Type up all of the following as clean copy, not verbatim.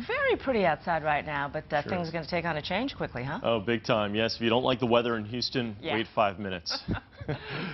Very pretty outside right now, but Sure. things are going to take on a change quickly, huh? Oh, big time. Yes, if you don't like the weather in Houston, wait 5 minutes.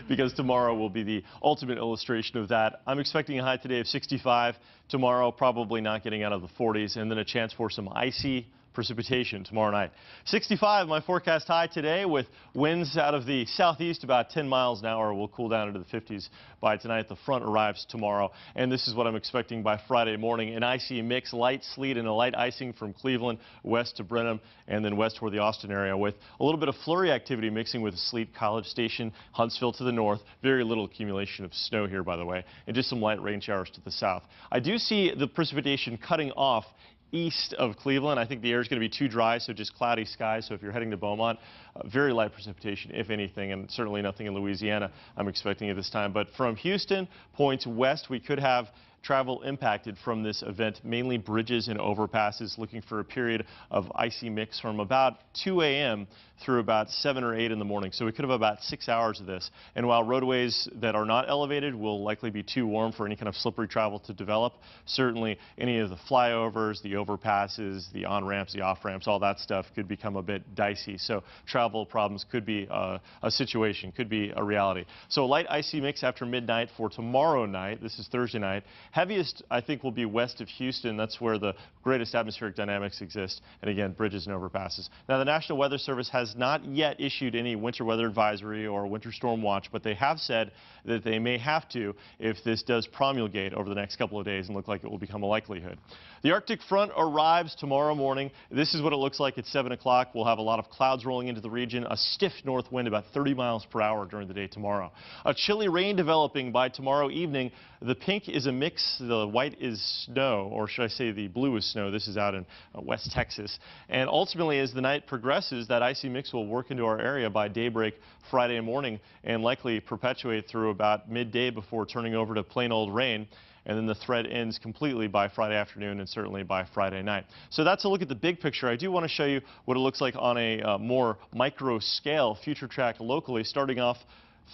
Because tomorrow will be the ultimate illustration of that. I'm expecting a high today of 65. Tomorrow, probably not getting out of the 40s, and then a chance for some icy precipitation tomorrow night. 65, my forecast high today, with winds out of the southeast about 10 miles an hour. We'll cool down into the 50s by tonight. The front arrives tomorrow, and this is what I'm expecting by Friday morning. An icy mix, light sleet and a light icing from Cleveland west to Brenham, and then west toward the Austin area, with a little bit of flurry activity mixing with sleet. College Station, Huntsville to the north. Very little accumulation of snow here, by the way, and just some light rain showers to the south. I do see the precipitation cutting off east of Cleveland. I think the air is going to be too dry, so just cloudy skies. So if you're heading to Beaumont, very light precipitation, if anything, and certainly nothing in Louisiana I'm expecting at this time. But from Houston, points west, we could have travel impacted from this event, mainly bridges and overpasses, looking for a period of icy mix from about 2 a.m. through about 7 or 8 in the morning. So we could have about 6 hours of this. And while roadways that are not elevated will likely be too warm for any kind of slippery travel to develop, certainly any of the flyovers, the overpasses, the on-ramps, the off-ramps, all that stuff could become a bit dicey. So travel problems could be a situation, could be a reality. So a light icy mix after midnight for tomorrow night. This is Thursday night. Heaviest, I think, will be west of Houston. That's where the greatest atmospheric dynamics exist. And again, bridges and overpasses. Now, the National Weather Service has not yet issued any winter weather advisory or winter storm watch, but they have said that they may have to if this does promulgate over the next couple of days and look like it will become a likelihood. The Arctic front arrives tomorrow morning. This is what it looks like at 7 o'clock. We'll have a lot of clouds rolling into the region, a stiff north wind about 30 miles per hour during the day tomorrow. A chilly rain developing by tomorrow evening. The pink is a mix. The white is snow, or should I say the blue is snow. This is out in West Texas. And ultimately, as the night progresses, that icy mix will work into our area by daybreak Friday morning and likely perpetuate through about midday before turning over to plain old rain. And then the thread ends completely by Friday afternoon and certainly by Friday night. So that's a look at the big picture. I do want to show you what it looks like on a more micro scale, future track locally, starting off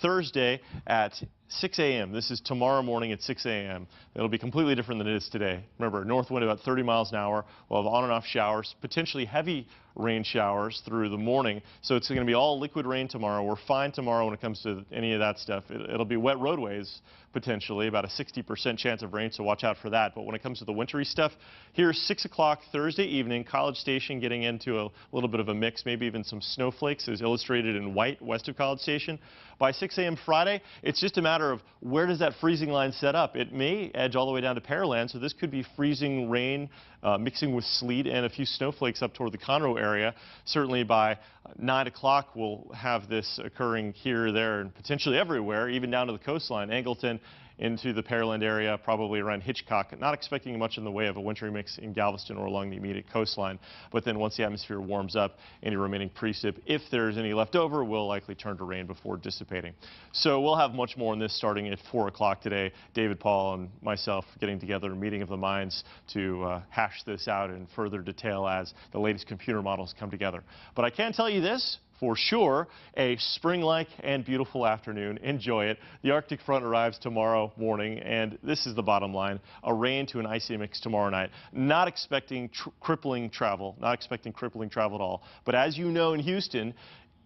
Thursday at 6 a.m. This is tomorrow morning at 6 a.m. It'll be completely different than it is today. Remember, north wind about 30 miles an hour. We'll have on and off showers, potentially heavy rain showers through the morning. So it's going to be all liquid rain tomorrow. We're fine tomorrow when it comes to any of that stuff. It'll be wet roadways, potentially, about a 60% chance of rain, so watch out for that. But when it comes to the wintry stuff, here's 6 o'clock Thursday evening, College Station getting into a little bit of a mix, maybe even some snowflakes, as illustrated in white west of College Station. By 6 a.m. Friday, it's just a matter of where does that freezing line set up. It may edge all the way down to Pearland, so this could be freezing rain mixing with sleet and a few snowflakes up toward the Conroe area. Certainly by 9 o'clock, we'll have this occurring here, there, and potentially everywhere, even down to the coastline. Angleton into the Pearland area, probably around Hitchcock. Not expecting much in the way of a wintry mix in Galveston or along the immediate coastline. But then once the atmosphere warms up, any remaining precip, if there's any left over, will likely turn to rain before dissipating. So we'll have much more on this starting at 4 o'clock today. David, Paul, and myself getting together, a meeting of the minds to hash this out in further detail as the latest computer models come together. But I can tell you this, for sure, a spring-like and beautiful afternoon. Enjoy it. The Arctic front arrives tomorrow morning, and this is the bottom line. A rain to an icy mix tomorrow night. Not expecting crippling travel. Not expecting crippling travel at all. But as you know in Houston,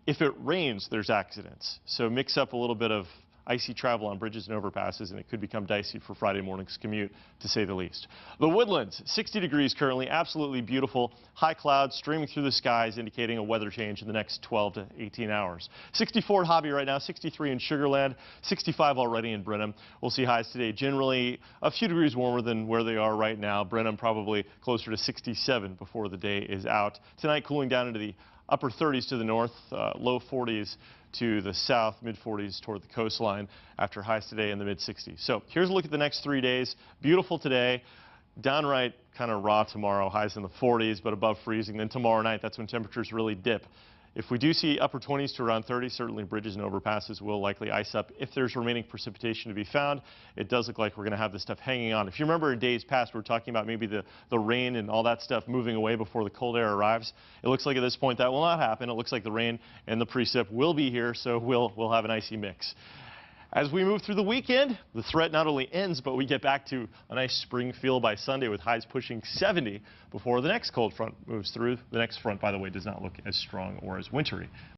if it rains, there's accidents. So mix up a little bit of icy travel on bridges and overpasses, and it could become dicey for Friday morning's commute, to say the least. The Woodlands, 60 degrees currently, absolutely beautiful. High clouds streaming through the skies, indicating a weather change in the next 12 to 18 hours. 64 at Hobby right now, 63 in Sugar Land, 65 already in Brenham. We'll see highs today generally a few degrees warmer than where they are right now. Brenham probably closer to 67 before the day is out. Tonight cooling down into the upper 30s to the north, low 40s to the south, mid-40s toward the coastline after highs today in the mid-60s. So here's a look at the next 3 days. Beautiful today, downright kind of raw tomorrow, highs in the 40s but above freezing. Then tomorrow night, that's when temperatures really dip. If we do see upper 20s to around 30, certainly bridges and overpasses will likely ice up. If there's remaining precipitation to be found, it does look like we're going to have this stuff hanging on. If you remember in days past, we were talking about maybe the rain and all that stuff moving away before the cold air arrives. It looks like at this point that will not happen. It looks like the rain and the precip will be here, so we'll have an icy mix. As we move through the weekend, the threat not only ends, but we get back to a nice spring feel by Sunday with highs pushing 70 before the next cold front moves through. The next front, by the way, does not look as strong or as wintry.